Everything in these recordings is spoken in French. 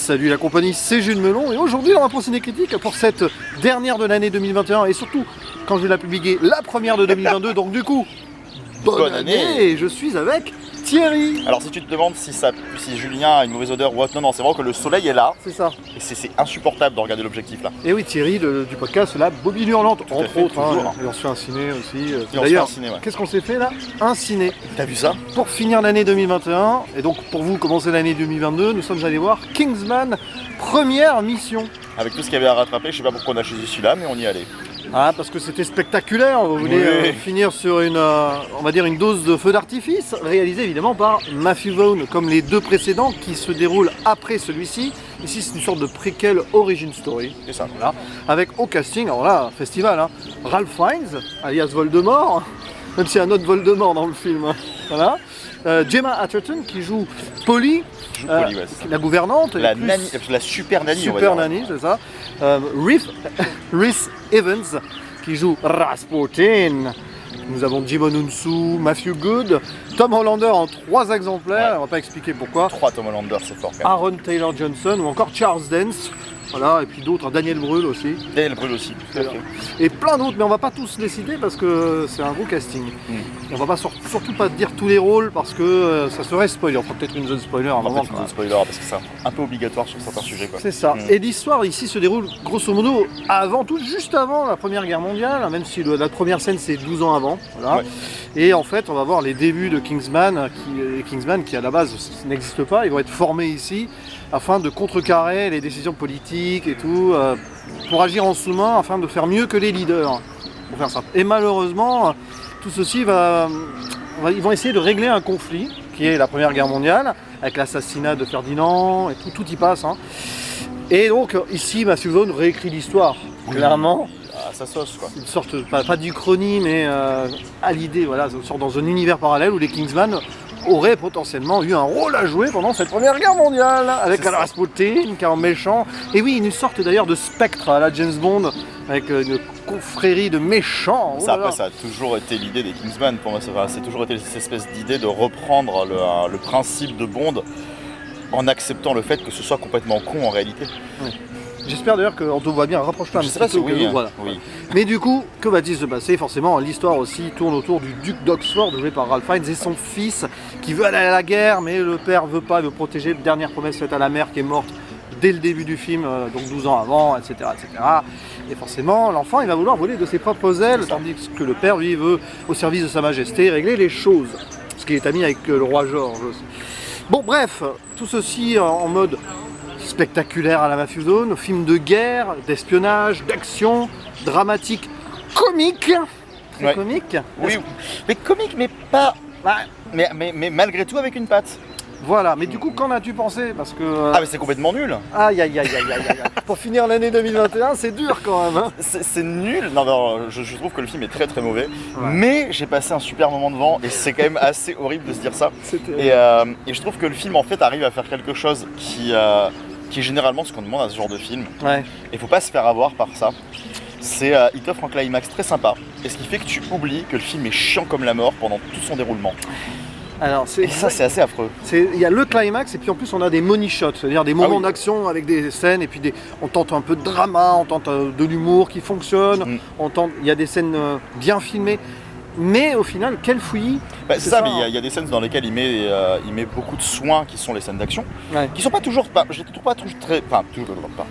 Salut la compagnie, c'est Jules Melon et aujourd'hui on va prendre une critique pour cette dernière de l'année 2021 et surtout quand je vais la publier la première de 2022, donc du coup bonne année. Et je suis avec Thierry. Alors si tu te demandes si Julien a une mauvaise odeur ou autre, non, c'est vraiment que le soleil est là. C'est ça. Et c'est insupportable de regarder l'objectif là. Et oui, Thierry du podcast La Bobine Hurlante, entre autres. Et on se fait un ciné aussi. D'ailleurs, qu'est-ce qu'on s'est fait là? Un ciné. T'as vu ça? Pour finir l'année 2021, et donc pour vous commencer l'année 2022, nous sommes allés voir Kingsman, première mission. Avec tout ce qu'il y avait à rattraper, je sais pas pourquoi on a choisi celui-là, mais on y allait. Ah, parce que c'était spectaculaire, vous voulez finir sur une, on va dire une dose de feu d'artifice, réalisée évidemment par Matthew Vaughn, comme les deux précédents qui se déroulent après celui-ci. Ici c'est une sorte de préquel origin story. C'est ça. Voilà. Avec au casting, alors là, festival, hein, Ralph Fiennes, alias Voldemort, même s'il y a un autre Voldemort dans le film. Hein. Voilà. Gemma Arterton qui joue Polly, la gouvernante. La super nanny. Super nanny, c'est ça. Rhys Evans qui joue Rasputin. Nous avons Jimon Hounsou, Matthew Good, Tom Hollander en 3 exemplaires, on va pas expliquer pourquoi. 3 Tom Hollander, c'est fort. Aaron Taylor Johnson ou encore Charles Dance. Voilà, et puis d'autres, Daniel Brühl aussi. Daniel Brühl aussi, tout à fait. Et plein d'autres, mais on va pas tous les citer parce que c'est un gros casting. Et on va pas surtout pas dire tous les rôles parce que ça serait spoiler. On fera peut-être une zone spoiler à un moment. Une zone spoiler parce que c'est un peu obligatoire sur certains sujets. C'est ça. Et l'histoire ici se déroule grosso modo avant tout, juste avant la Première Guerre mondiale, même si la première scène c'est 12 ans avant. Voilà. Ouais. Et en fait, on va voir les débuts de Kingsman qui à la base n'existent pas. Ils vont être formés ici afin de contrecarrer les décisions politiques et tout, pour agir en sous-main afin de faire mieux que les leaders. Pour faire ça. Et malheureusement, tout ceci ils vont essayer de régler un conflit qui est la Première Guerre mondiale, avec l'assassinat de Ferdinand et tout y passe. Hein. Et donc ici, Matthew Vaughn réécrit l'histoire, clairement. À sa sauce quoi. Une sorte, pas d'Uchronie, mais à l'idée, voilà, une sorte dans un univers parallèle où les Kingsman auraient potentiellement eu un rôle à jouer pendant cette Première Guerre mondiale, avec Rasputin qui est en méchant. Et oui, une sorte d'ailleurs de spectre à la James Bond, avec une confrérie de méchants. Ça, après, ça a toujours été l'idée des Kingsman, pour moi, c'est toujours été cette espèce d'idée de reprendre le principe de Bond en acceptant le fait que ce soit complètement con en réalité. Oui. J'espère d'ailleurs qu'on te voit bien, rapproche pas un petit peu. Oui, voilà. Oui. Mais du coup, que va-t-il se passer? Forcément, l'histoire aussi tourne autour du duc d'Oxford, joué par Ralph Fiennes, et son fils qui veut aller à la guerre, mais le père veut pas, il veut protéger. Dernière promesse faite à la mère qui est morte dès le début du film, donc 12 ans avant, etc. etc. Et forcément, l'enfant, il va vouloir voler de ses propres ailes, tandis que le père, lui, veut, au service de sa majesté, régler les choses. Parce qu'il est ami avec le roi George aussi. Bon, bref, tout ceci en mode spectaculaire à la Matthew Vaughn, film de guerre, d'espionnage, d'action, dramatique, comique. Très comique. Oui, mais comique, mais pas. Mais malgré tout avec une patte. Voilà, mais du coup, qu'en as-tu pensé? Parce que. Ah, mais c'est complètement nul. Aïe, aïe, aïe, aïe, aïe. Pour finir l'année 2021, c'est dur quand même. Hein. C'est nul. Non, je trouve que le film est très très mauvais. Ouais. Mais j'ai passé un super moment devant et c'est quand même assez horrible de se dire ça. Et je trouve que le film en fait arrive à faire quelque chose qui est généralement ce qu'on demande à ce genre de film. Ouais. Et faut pas se faire avoir par ça. Il t'offre un climax très sympa. Et ce qui fait que tu oublies que le film est chiant comme la mort pendant tout son déroulement. Alors, et ça, c'est assez affreux. Il y a le climax et puis en plus on a des money shots, c'est-à-dire des moments d'action avec des scènes et puis on tente un peu de drama, on tente de l'humour qui fonctionne, il y a des scènes bien filmées. Mais au final, quel fouillis. C'est ça, mais il y a des scènes dans lesquelles il met beaucoup de soins qui sont les scènes d'action, qui sont pas toujours, je les trouve pas toujours très,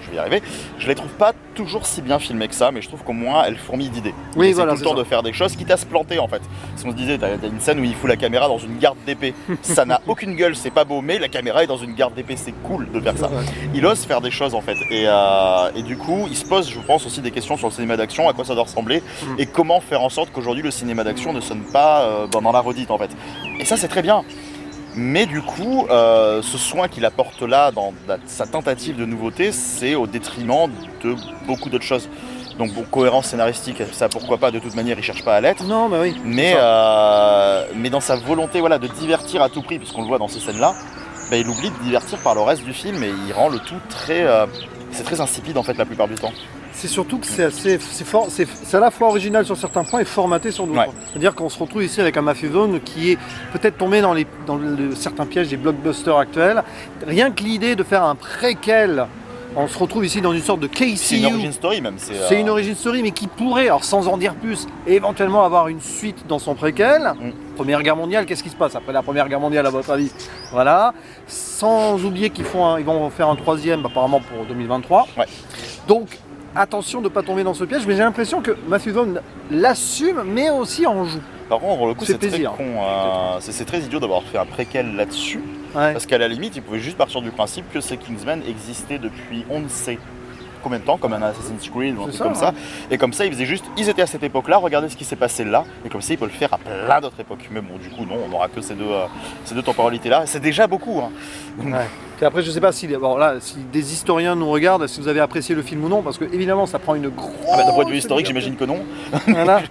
je vais y arriver, je les trouve pas toujours si bien filmées que ça, mais je trouve qu'au moins elles fourmillent d'idées. Oui, voilà, c'est tout le temps de faire des choses quitte à se planter en fait. Si on se disait, t'as une scène où il fout la caméra dans une garde d'épée, ça n'a aucune gueule, c'est pas beau, mais la caméra est dans une garde d'épée, c'est cool de faire ça. Il ose faire des choses en fait, et du coup, il se pose, je pense aussi des questions sur le cinéma d'action, à quoi ça doit ressembler, et comment faire en sorte qu'aujourd'hui le cinéma d'action ne sonne pas dans la redite en fait. Et ça c'est très bien. Mais du coup, ce soin qu'il apporte là dans sa tentative de nouveauté, c'est au détriment de beaucoup d'autres choses. Donc bon, cohérence scénaristique, ça pourquoi pas, de toute manière il cherche pas à l'être. Non, bah oui. Mais dans sa volonté de divertir à tout prix, puisqu'on le voit dans ces scènes-là, il oublie de divertir par le reste du film et il rend le tout très... c'est très insipide en fait la plupart du temps. C'est surtout que c'est à la fois original sur certains points et formaté sur d'autres. C'est-à-dire qu'on se retrouve ici avec un Matthew Vaughn qui est peut-être tombé dans certains pièges des blockbusters actuels. Rien que l'idée de faire un préquel, on se retrouve ici dans une sorte de KCU. C'est une origin story même. C'est une origin story, mais qui pourrait, alors sans en dire plus, éventuellement avoir une suite dans son préquel. Première Guerre mondiale, qu'est-ce qui se passe après la Première Guerre mondiale à votre avis? Voilà. Sans oublier qu'ils vont faire un troisième apparemment pour 2023. Donc attention de ne pas tomber dans ce piège, mais j'ai l'impression que Matthew Vaughn l'assume, mais aussi en joue. Par contre, pour le coup, c'est très con. C'est très idiot d'avoir fait un préquel là-dessus. Parce qu'à la limite, ils pouvaient juste partir du principe que ces Kingsmen existaient depuis on ne sait combien de temps, comme un Assassin's Creed ou un truc comme ça. Et comme ça, ils faisaient juste, ils étaient à cette époque-là, regardez ce qui s'est passé là. Et comme ça, ils peuvent le faire à plein d'autres époques. Mais bon, du coup, non, on n'aura que ces deux temporalités-là. C'est déjà beaucoup. Et après, je sais pas si des historiens nous regardent, si vous avez apprécié le film ou non, parce que évidemment, ça prend une grosse. D'un point de vue historique, j'imagine que non. Voilà.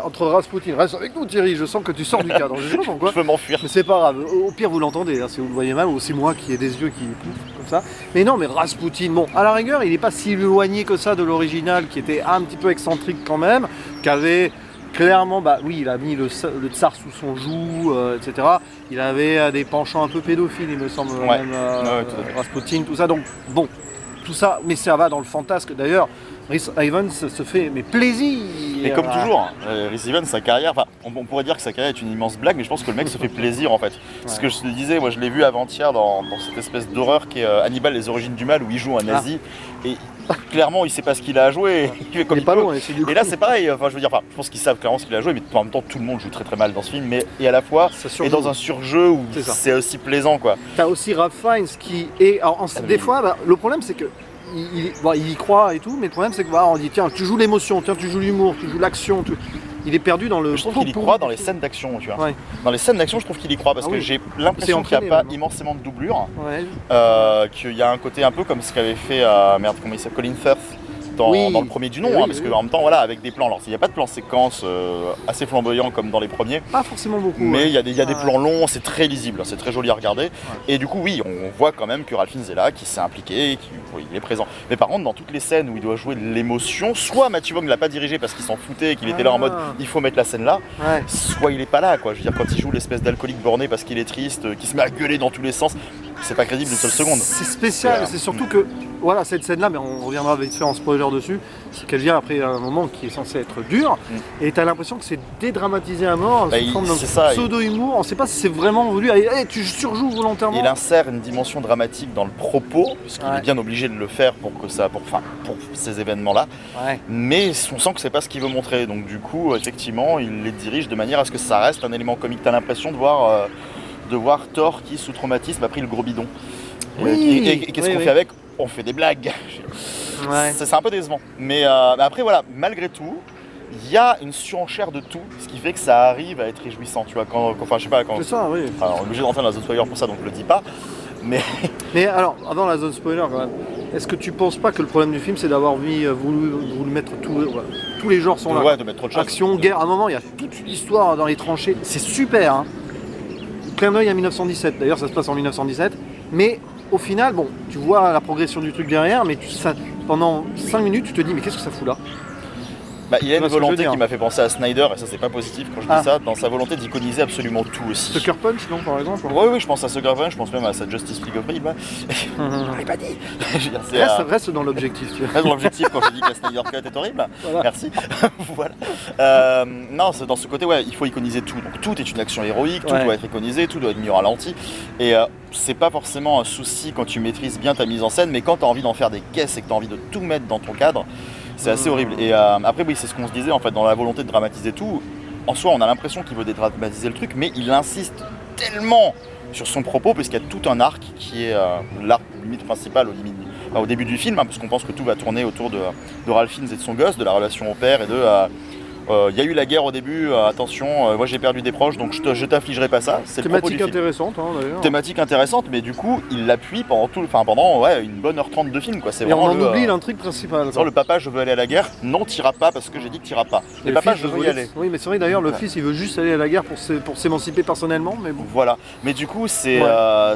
Entre Rasputin, reste avec nous, Thierry. Je sens que tu sors du cadre. Je sais pas pourquoi. Je peux m'enfuir. Mais c'est pas grave. Au pire, vous l'entendez. Si vous le voyez mal, ou c'est moi qui ai des yeux qui poussent comme ça. Mais non, mais Rasputin, bon, à la rigueur, il n'est pas si éloigné que ça de l'original, qui était un petit peu excentrique quand même, qui avait. Clairement, il a mis le tsar sous son joug, etc. Il avait des penchants un peu pédophiles, il me semble, même Rasputin, tout ça. Donc, bon, tout ça, mais ça va dans le fantasque. D'ailleurs, Rhys Ifans se fait plaisir. Et comme toujours, Rhys Ifans, sa carrière, on pourrait dire que sa carrière est une immense blague, mais je pense que le mec se fait plaisir en fait. Ce que je te disais, moi je l'ai vu avant-hier dans cette espèce d'horreur qui est Hannibal, les origines du mal, où il joue un nazi. Et clairement, il sait pas ce qu'il a à jouer. Il fait comme il pas peut. Long, et là, c'est pareil. Je pense qu'ils savent clairement ce qu'il a à jouer, mais en même temps, tout le monde joue très très mal dans ce film. Et à la fois, et dans un surjeu où c'est aussi plaisant, quoi. T'as aussi Ralph Fiennes qui est. Alors, des fois, le problème, c'est que. Il y croit et tout, mais le problème c'est que on dit tiens, tu joues l'émotion, tiens, tu joues l'humour, tu joues l'action, il est perdu dans le. Je trouve qu'il y croit dans les scènes d'action, tu vois. Dans les scènes d'action, je trouve qu'il y croit parce que j'ai l'impression qu'il n'y a pas immensément de doublure, qu'il y a un côté un peu comme ce qu'avait fait comment il s'appelle, Colin Firth dans le premier du nom, parce qu'en même temps, avec des plans. Alors, il n'y a pas de plans séquences assez flamboyants comme dans les premiers. Pas forcément beaucoup. Mais il y a des plans longs, c'est très lisible, c'est très joli à regarder. Et du coup, oui, on voit quand même que Ralph Fiennes est là, qui s'est impliqué, il est présent. Mais par contre, dans toutes les scènes où il doit jouer de l'émotion, soit Matthew Vaughn ne l'a pas dirigé parce qu'il s'en foutait, qu'il était là en mode il faut mettre la scène là, soit il est pas là, quoi. Je veux dire, quand il joue l'espèce d'alcoolique borné parce qu'il est triste, qui se met à gueuler dans tous les sens, c'est pas crédible une seule seconde. C'est spécial, c'est surtout que cette scène là, mais on reviendra vite fait en spoiler dessus, c'est qu'elle vient après un moment qui est censé être dur, et t'as l'impression que c'est dédramatisé à mort, sous forme d'un pseudo-humour, on sait pas si c'est vraiment voulu, tu surjoues volontairement. Il insère une dimension dramatique dans le propos, puisqu'il est bien obligé de le faire pour ces événements là, mais on sent que c'est pas ce qu'il veut montrer, donc du coup effectivement il les dirige de manière à ce que ça reste un élément comique. T'as l'impression de voir Thor qui sous traumatisme a pris le gros bidon. Et qu'est-ce qu'on fait avec? On fait des blagues. C'est un peu décevant. Mais après malgré tout, il y a une surenchère de tout, ce qui fait que ça arrive à être réjouissant, tu vois, je sais pas, c'est ça, oui. On est obligé d'entrer dans la zone spoiler pour ça, donc je le dis pas. Mais alors, avant la zone spoiler, quand même, est-ce que tu penses pas que le problème du film, c'est d'avoir voulu mettre tous les genres sont là, de mettre trop de choses. Action, guerre, à un moment, il y a toute une histoire dans les tranchées, c'est super, hein. Clin d'œil à 1917, d'ailleurs ça se passe en 1917, mais au final, tu vois la progression du truc derrière, mais pendant 5 minutes, tu te dis, mais qu'est-ce que ça fout là? Il y a une volonté qui m'a fait penser à Snyder, et ça c'est pas positif quand je dis ça, dans sa volonté d'iconiser absolument tout aussi. Sucker Punch, non, par exemple? Oui, je pense à Sucker Punch, je pense même à sa Justice League of Evil. Je l'ai pas dit. Reste dans l'objectif, tu vois. Reste dans l'objectif quand je dis que la Snyder Cut est horrible. Voilà. Merci. Voilà. Non, c'est dans ce côté, il faut iconiser tout. Donc tout est une action héroïque, tout doit être iconisé, tout doit être mis au ralenti. Et c'est pas forcément un souci quand tu maîtrises bien ta mise en scène, mais quand tu as envie d'en faire des caisses et que tu as envie de tout mettre dans ton cadre, c'est assez horrible. Et après, c'est ce qu'on se disait en fait dans la volonté de dramatiser tout. En soi, on a l'impression qu'il veut dédramatiser le truc, mais il insiste tellement sur son propos, puisqu'il y a tout un arc qui est l'arc limite principal au début du film, parce qu'on pense que tout va tourner autour de Ralph Fiennes et de son gosse, de la relation au père et Il y a eu la guerre au début, attention, moi j'ai perdu des proches, donc je t'affligerai pas ça. C'est thématique intéressante, hein, d'ailleurs. Thématique intéressante, mais du coup, il l'appuie pendant une bonne heure 30 de film, quoi. C'est et on en oublie l'intrigue principale. Le papa, je veux aller à la guerre. Non, t'iras pas parce que j'ai dit que t'iras pas. Et papa, je veux y aller. Oui, mais c'est vrai d'ailleurs, le fils, il veut juste aller à la guerre pour s'émanciper personnellement, mais bon. Voilà. Mais du coup, c'est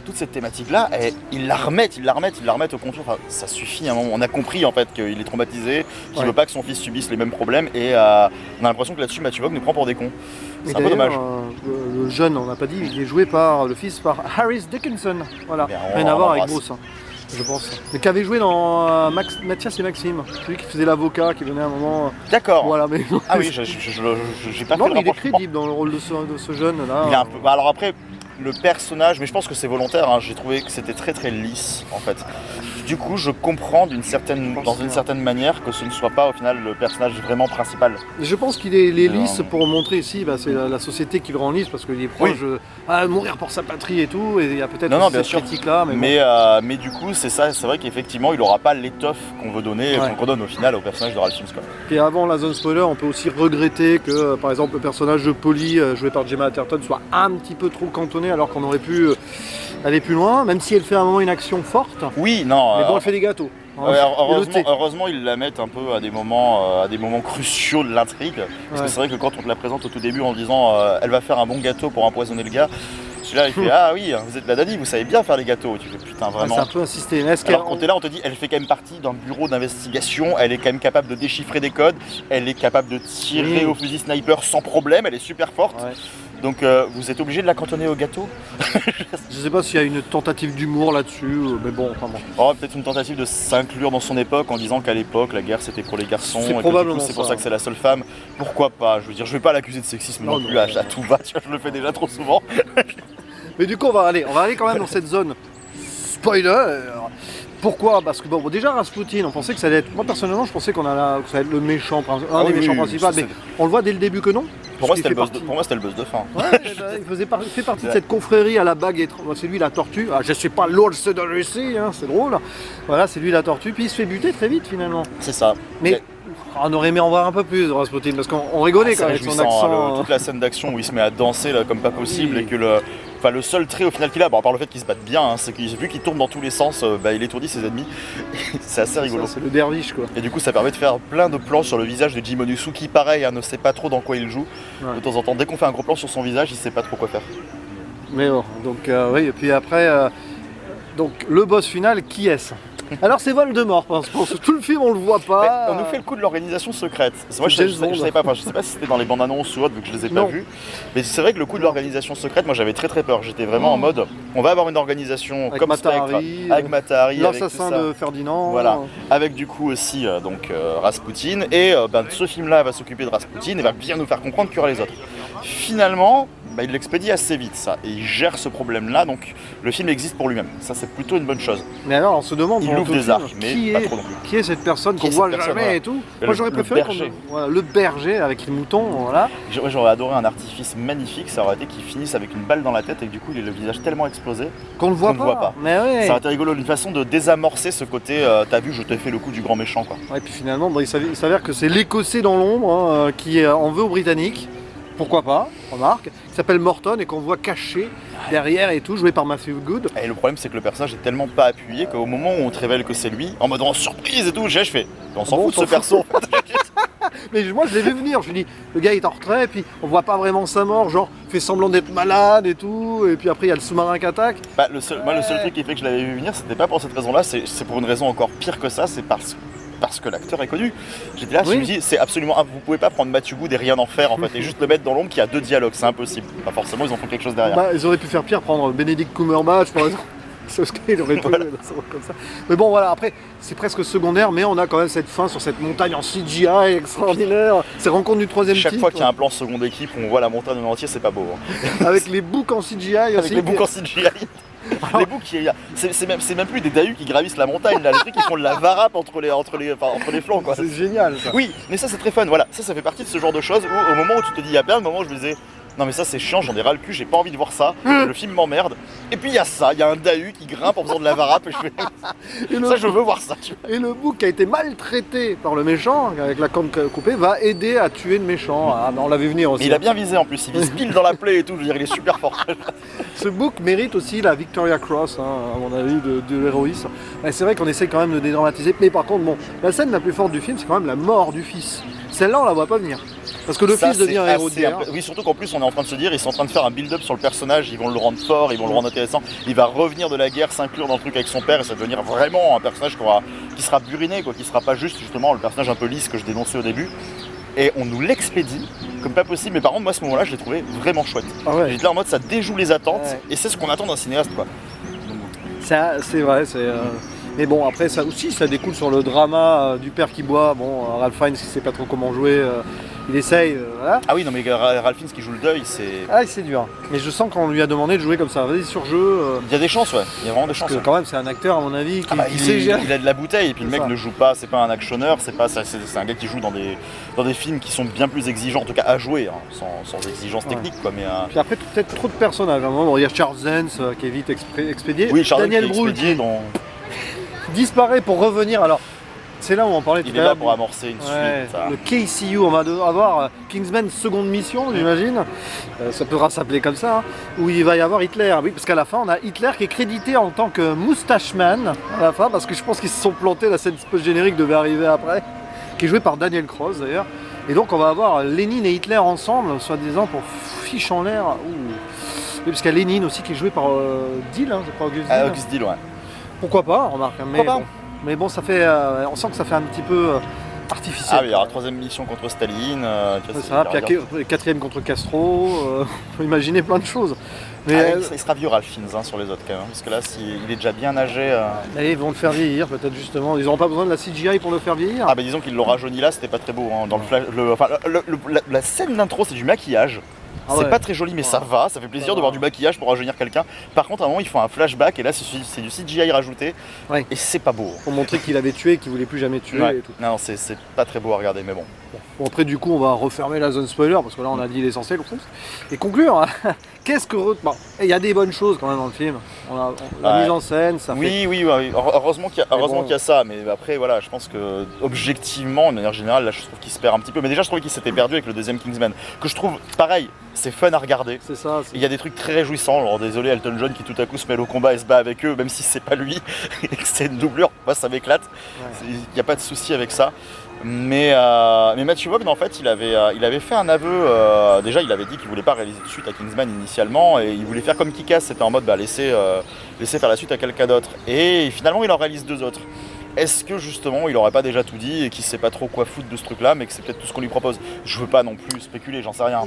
toute cette thématique-là, ils la remettent au contour. Enfin, ça suffit. Hein, on a compris en fait qu'il est traumatisé, qu'il veut pas que son fils subisse les mêmes problèmes, et on a l'impression que là-dessus, Matthew Vaughn nous prend pour des cons. C'est un peu dommage. Le jeune, on n'a pas dit, il est joué par le fils par Harris Dickinson. Voilà. Rien à voir avec Bruce. Je pense. Mais qui avait joué dans Mathias et Maxime, celui qui faisait l'avocat, qui venait à un moment. D'accord. Voilà, mais. Ah oui, j'ai pas fait le mais il est crédible dans le rôle de ce jeune là. Il est un peu. Bah, alors après, le personnage, mais je pense que c'est volontaire, hein, j'ai trouvé que c'était très très lisse en fait. Du coup, je comprends dans une certaine manière que ce ne soit pas au final le personnage vraiment principal. Je pense qu'il est lisse pour montrer ici, c'est la société qui le rend lisse parce qu'il est proche de mourir pour sa patrie et tout, et il y a peut-être cette critique là. Mais du coup, c'est vrai qu'effectivement, il n'aura pas l'étoffe qu'on veut donner, qu'on donne au final au personnage de Ralph Fiennes. Et avant la zone spoiler, on peut aussi regretter que par exemple le personnage de Polly, joué par Gemma Arterton, soit un petit peu trop cantonné alors qu'on aurait pu aller plus loin, même si elle fait à un moment une action forte. Oui, non. Mais bon, elle fait des gâteaux. Heureusement, ils la mettent un peu à des moments cruciaux de l'intrigue. Parce que c'est vrai que quand on te la présente au tout début en disant elle va faire un bon gâteau pour empoisonner le gars, celui-là il fait ah oui, vous êtes la daddy, vous savez bien faire les gâteaux. Tu fais putain vraiment. C'est un peu insisté. Alors quand t'es là, on te dit elle fait quand même partie d'un bureau d'investigation, elle est quand même capable de déchiffrer des codes, elle est capable de tirer au fusil sniper sans problème, elle est super forte. Ouais. Donc vous êtes obligé de la cantonner au gâteau. Je sais pas s'il y a une tentative d'humour là-dessus, mais bon, enfin bon. Oh, peut-être une tentative de s'inclure dans son époque en disant qu'à l'époque la guerre c'était pour les garçons et que du coup c'est pour ça que c'est la seule femme. Pourquoi pas? Je veux dire, je vais pas l'accuser de sexisme non plus à tout va, tu vois, je le fais déjà trop souvent. Mais du coup on va aller quand même dans cette zone spoiler. Pourquoi? Parce que bon, déjà Rasputin, on pensait que ça allait être. Moi personnellement, je pensais que ça allait être le méchant, des méchants principaux, mais on le voit dès le début que non. Pour moi, c'était le buzz de fin. Ouais, il fait partie de cette confrérie à la bague. C'est lui la tortue. Ah, je suis pas Lord de Russie, hein, c'est drôle. Voilà, c'est lui la tortue. Puis il se fait buter très vite finalement. C'est ça. Mais on aurait aimé en voir un peu plus de Rasputin parce qu'on rigolait quand même avec son accent. Toute la scène d'action où il se met à danser là, comme pas possible et que le seul trait au final qu'il a, à part le fait qu'il se batte bien, hein, c'est que vu qu'il tourne dans tous les sens, il étourdit ses ennemis. C'est assez rigolo. C'est le derviche quoi. Et du coup ça permet de faire plein de plans sur le visage de Jim Onusu qui pareil ne sait pas trop dans quoi il joue. De temps en temps, dès qu'on fait un gros plan sur son visage, il sait pas trop quoi faire. Mais bon, donc oui, et puis après, donc le boss final, qui est-ce? Alors c'est Voldemort, parce que tout le film on le voit pas. On nous fait le coup de l'organisation secrète. Moi je savais pas, je sais pas si c'était dans les bandes annonces ou autre vu que je les ai pas vus. Mais c'est vrai que le coup de l'organisation secrète, moi j'avais très peur. J'étais vraiment en mode, on va avoir une organisation avec comme Mata Spectre, avec Mata Hari, l'assassin de Ferdinand. Voilà, avec du coup aussi Rasputin. Et ce film-là va s'occuper de Rasputin et va bien nous faire comprendre qu'il y aura les autres. Finalement, il l'expédie assez vite ça, et il gère ce problème-là, donc le film existe pour lui-même. Ça c'est plutôt une bonne chose. Mais alors on se demande, il ouvre des arcs, mais pas trop non plus. Qui est cette personne qu'on voit jamais et tout? Moi j'aurais préféré le berger avec les moutons, voilà. J'aurais adoré un artifice magnifique, ça aurait été qu'il finisse avec une balle dans la tête et que du coup il ait le visage tellement explosé qu'on ne le voit pas. Mais ouais. Ça aurait été rigolo, une façon de désamorcer ce côté, t'as vu, je t'ai fait le coup du grand méchant quoi. Ouais, et puis finalement il s'avère que c'est l'Écossais dans l'ombre qui en veut aux Britanniques. Pourquoi pas, remarque, qui s'appelle Morton et qu'on voit caché derrière et tout, joué par Matthew Good. Et le problème c'est que le personnage est tellement pas appuyé qu'au moment où on te révèle que c'est lui, en mode surprise et tout, je fais, on s'en fout de ce perso. Mais moi je l'ai vu venir, je me dis, le gars est en retrait, et puis on voit pas vraiment sa mort, genre fait semblant d'être malade et tout, et puis après il y a le sous-marin qui attaque. Le seul truc qui fait que je l'avais vu venir, c'était pas pour cette raison-là, c'est pour une raison encore pire que ça, c'est parce que l'acteur est connu. J'étais là, je me dis, c'est absolument vous pouvez pas prendre Matthew Good et rien en faire en fait, et juste le mettre dans l'ombre qui a 2 dialogues, c'est impossible. Enfin, forcément, ils en font quelque chose derrière. Ils auraient pu faire pire, prendre Benedict Cumberbatch par exemple. Sauf qu'il aurait pu comme ça. Mais bon voilà, après c'est presque secondaire, mais on a quand même cette fin sur cette montagne en CGI extraordinaire. Ces rencontres du troisième type. Chaque fois qu'il y a un plan seconde équipe où on voit la montagne en entier, c'est pas beau. Avec les boucs en CGI aussi. Avec les boucs en CGI. Les boucs, c'est même plus des dahus qui gravissent la montagne, là. Les trucs qui font de la varap entre les flancs quoi. C'est génial ça. Oui, mais ça c'est très fun, voilà. Ça fait partie de ce genre de choses où au moment où tu te dis il y a plein de moments où je me disais non mais ça c'est chiant, j'en ai ras le cul, j'ai pas envie de voir ça, le film m'emmerde. Et puis il y a ça, il y a un Dahu qui grimpe en faisant de la varap et je fais ça je veux voir ça, tu vois. Et le bouc qui a été maltraité par le méchant, avec la corne coupée, va aider à tuer le méchant. Ah, on l'avait venir aussi. Mais il a bien visé en plus, il vise pile dans la plaie et tout, je veux dire il est super fort. Ce bouc mérite aussi la Victoria Cross, à mon avis, de l'héroïsme. C'est vrai qu'on essaie quand même de dédramatiser, mais par contre, bon, la scène la plus forte du film, c'est quand même la mort du fils. Celle-là, on la voit pas venir. Parce que le fils devient un héros de guerre. Oui, surtout qu'en plus, on est en train de se dire, ils sont en train de faire un build-up sur le personnage, ils vont le rendre fort, ils vont le rendre intéressant. Il va revenir de la guerre, s'inclure dans le truc avec son père, et ça va devenir vraiment un personnage qui sera buriné, quoi, qui sera pas juste justement le personnage un peu lisse que je dénonçais au début. Et on nous l'expédie comme pas possible, mais par contre, moi, à ce moment-là, je l'ai trouvé vraiment chouette. Ah ouais. J'étais là en mode, ça déjoue les attentes, et c'est ce qu'on attend d'un cinéaste, quoi. Ça, c'est vrai, c'est. Mais bon, après, ça aussi, ça découle sur le drama du père qui boit. Bon, Ralph Fiennes, qui sait pas trop comment jouer, il essaye. Voilà. Ah oui, non, mais Ralph Fiennes qui joue le deuil, c'est. Ah, c'est dur. Mais je sens qu'on lui a demandé de jouer comme ça. Vas-y, sur jeu. Il y a des chances, ouais. Il y a vraiment des chances. Parce que quand même, c'est un acteur, à mon avis, qui sait gérer. Il a de la bouteille, et puis le mec ne joue pas, c'est pas un actionneur, c'est un gars qui joue dans des films qui sont bien plus exigeants, en tout cas à jouer, hein, sans exigence technique, quoi. Mais, puis après, peut-être trop de personnages. À un moment, il y a Charles Dance qui est vite expédié. Oui, Charles Daniel Brühl qui disparaît pour revenir. Alors, c'est là où on parlait tout à l'heure. Il est là pour amorcer une suite. Ça. Le KCU, on va avoir Kingsman seconde mission, j'imagine. Ça pourra s'appeler comme ça. Hein, où il va y avoir Hitler. Oui, parce qu'à la fin, on a Hitler qui est crédité en tant que Moustache Man à la fin, parce que je pense qu'ils se sont plantés. La scène post-générique devait arriver après. Qui est joué par Daniel Cross d'ailleurs. Et donc, on va avoir Lénine et Hitler ensemble, soi-disant, pour fiche en l'air. Oui, parce qu'il y a Lénine aussi qui est joué par Dill, hein, je crois, Auguste Dill. Auguste Dill, ouais. Pourquoi pas, remarque. Mais bon, ça fait, on sent que ça fait un petit peu artificiel. Ah oui, il y aura troisième mission contre Staline. C'est ça, puis quatrième contre Castro. Faut imaginer plein de choses. Mais il sera vieux Ralph Fiennes sur les autres quand même, parce que là, il est déjà bien âgé. Et ils vont le faire vieillir peut-être justement. Ils n'auront pas besoin de la CGI pour le faire vieillir. Ah bah disons qu'ils l'ont rajeuni là, c'était pas très beau. Hein. Dans la scène d'intro, c'est du maquillage. C'est pas très joli mais ça va, ça fait plaisir de voir du maquillage pour rajeunir quelqu'un. Par contre à un moment ils font un flashback et là c'est du CGI rajouté et c'est pas beau. Pour montrer qu'il avait tué et qu'il voulait plus jamais tuer et tout. Non c'est pas très beau à regarder mais bon. Bon après du coup on va refermer la zone spoiler parce que là on a dit l'essentiel et conclure. Qu'est-ce que... Bon, il y a des bonnes choses quand même dans le film. La mise en scène, ça fait... Oui. Heureusement qu'il y a ça, mais après voilà, je pense que objectivement, de manière générale, là je trouve qu'il se perd un petit peu. Mais déjà je trouvais qu'il s'était perdu avec le deuxième Kingsman, que je trouve pareil, c'est fun à regarder. C'est ça. Il y a des trucs très réjouissants, genre désolé Elton John qui tout à coup se mêle au combat et se bat avec eux, même si c'est pas lui et que c'est une doublure, moi ça m'éclate. Il n'y a pas de souci avec ça. Mais Matthew Vaughn en fait il avait fait un aveu, déjà il avait dit qu'il voulait pas réaliser de suite à Kingsman initialement et il voulait faire comme Kick-Ass, c'était en mode laisser faire la suite à quelqu'un d'autre et finalement il en réalise deux autres. Est-ce que justement il aurait pas déjà tout dit et qu'il sait pas trop quoi foutre de ce truc là mais que c'est peut-être tout ce qu'on lui propose? Je veux pas non plus spéculer, j'en sais rien.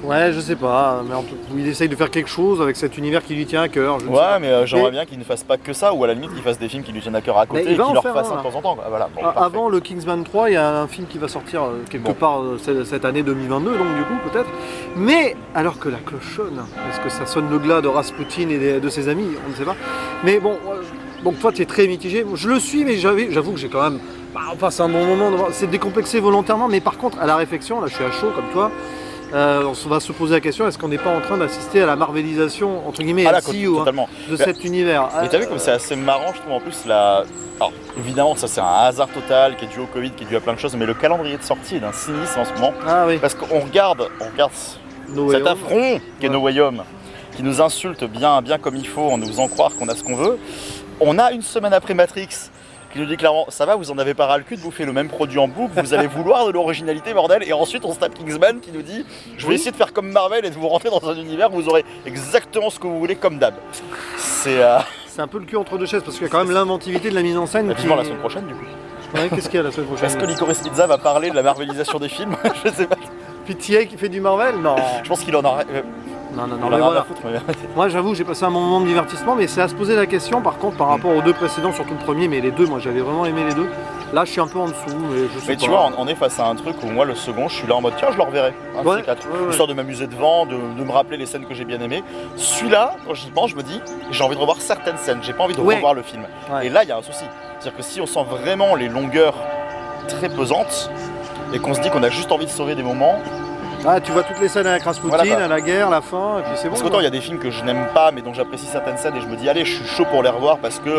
Ouais, je sais pas, mais il essaye de faire quelque chose avec cet univers qui lui tient à cœur. Mais j'aimerais bien qu'il ne fasse pas que ça ou à la limite qu'il fasse des films qui lui tiennent à cœur à côté et qu'il leur fasse un de temps en temps. Voilà, bon, avant le Kingsman 3, il y a un film qui va sortir quelque part cette année 2022 donc du coup peut-être. Mais alors que la cloche sonne, est-ce que ça sonne le glas de Rasputin et de ses amis? On ne sait pas. Mais bon... Donc toi tu es très mitigé, je le suis mais j'avoue que j'ai quand même, c'est un bon moment, c'est décomplexé volontairement mais par contre à la réflexion, là je suis à chaud comme toi, on va se poser la question, est-ce qu'on n'est pas en train d'assister à la marvelisation entre guillemets de cet univers? Mais t'as vu comme c'est assez marrant je trouve en plus alors évidemment ça c'est un hasard total qui est dû au Covid, qui est dû à plein de choses, mais le calendrier de sortie est d'un cynisme en ce moment, parce qu'on regarde cet affront qu'est No Way Home, qui nous insulte bien comme il faut en nous faisant croire qu'on a ce qu'on veut. On a une semaine après Matrix qui nous dit clairement ça va, vous en avez pas ras le cul de bouffer le même produit en boucle, vous allez vouloir de l'originalité bordel, et ensuite on se tape Kingsman qui nous dit je vais essayer de faire comme Marvel et de vous rentrer dans un univers où vous aurez exactement ce que vous voulez comme d'hab. C'est un peu le cul entre deux chaises parce qu'il y a quand même l'inventivité de la mise en scène. Vivement la semaine prochaine du coup. Qu'est-ce qu'il y a la semaine prochaine? Est-ce que Licorice Pizza va parler de la marvelisation des films? Je sais pas. Puis TA qui fait du Marvel? Non. Je pense qu'il en a... Non, mais voilà. Moi j'avoue j'ai passé un bon moment de divertissement mais c'est à se poser la question par contre par rapport aux deux précédents, surtout le premier, mais les deux moi j'avais vraiment aimé les deux. Là je suis un peu en dessous mais je sais pas. Mais tu vois on est face à un truc où moi le second je suis là en mode tiens je le reverrai, histoire de m'amuser devant, de me rappeler les scènes que j'ai bien aimées. Celui-là quand j'y pense je me dis j'ai envie de revoir certaines scènes, j'ai pas envie de revoir le film. Et là il y a un souci, c'est-à-dire que si on sent vraiment les longueurs très pesantes et qu'on se dit qu'on a juste envie de sauver des moments, Ah, tu vois toutes les scènes avec Rasputin, voilà, à la guerre, la fin, et puis c'est bon. Parce qu'autant il y a des films que je n'aime pas, mais dont j'apprécie certaines scènes, et je me dis, allez, je suis chaud pour les revoir, parce que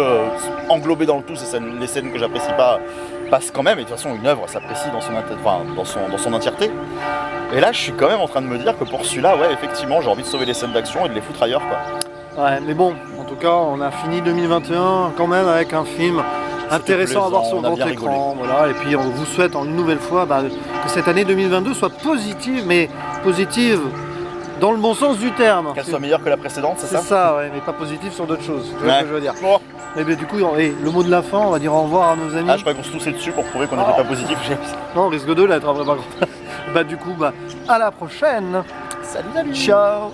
englobé dans le tout, les scènes que j'apprécie pas passent quand même, et de toute façon, une œuvre s'apprécie dans son entièreté. Et là, je suis quand même en train de me dire que pour celui-là, ouais, effectivement, j'ai envie de sauver les scènes d'action et de les foutre ailleurs, quoi. Ouais, mais bon, en tout cas, on a fini 2021 quand même avec un film intéressant à voir sur grand écran, voilà. Et puis on vous souhaite une nouvelle fois que cette année 2022 soit positive, mais positive dans le bon sens du terme. Qu'elle soit meilleure que la précédente, c'est ça? C'est ça, ouais, mais pas positive sur d'autres choses. Tu vois ce que je veux dire. Bon. Et bien du coup, le mot de la fin, on va dire au revoir à nos amis. Ah, je croyais qu'on se toussait dessus pour prouver qu'on n'était pas positif. Non, on risque de l'être après. Du coup, à la prochaine. Salut, salut. Ciao.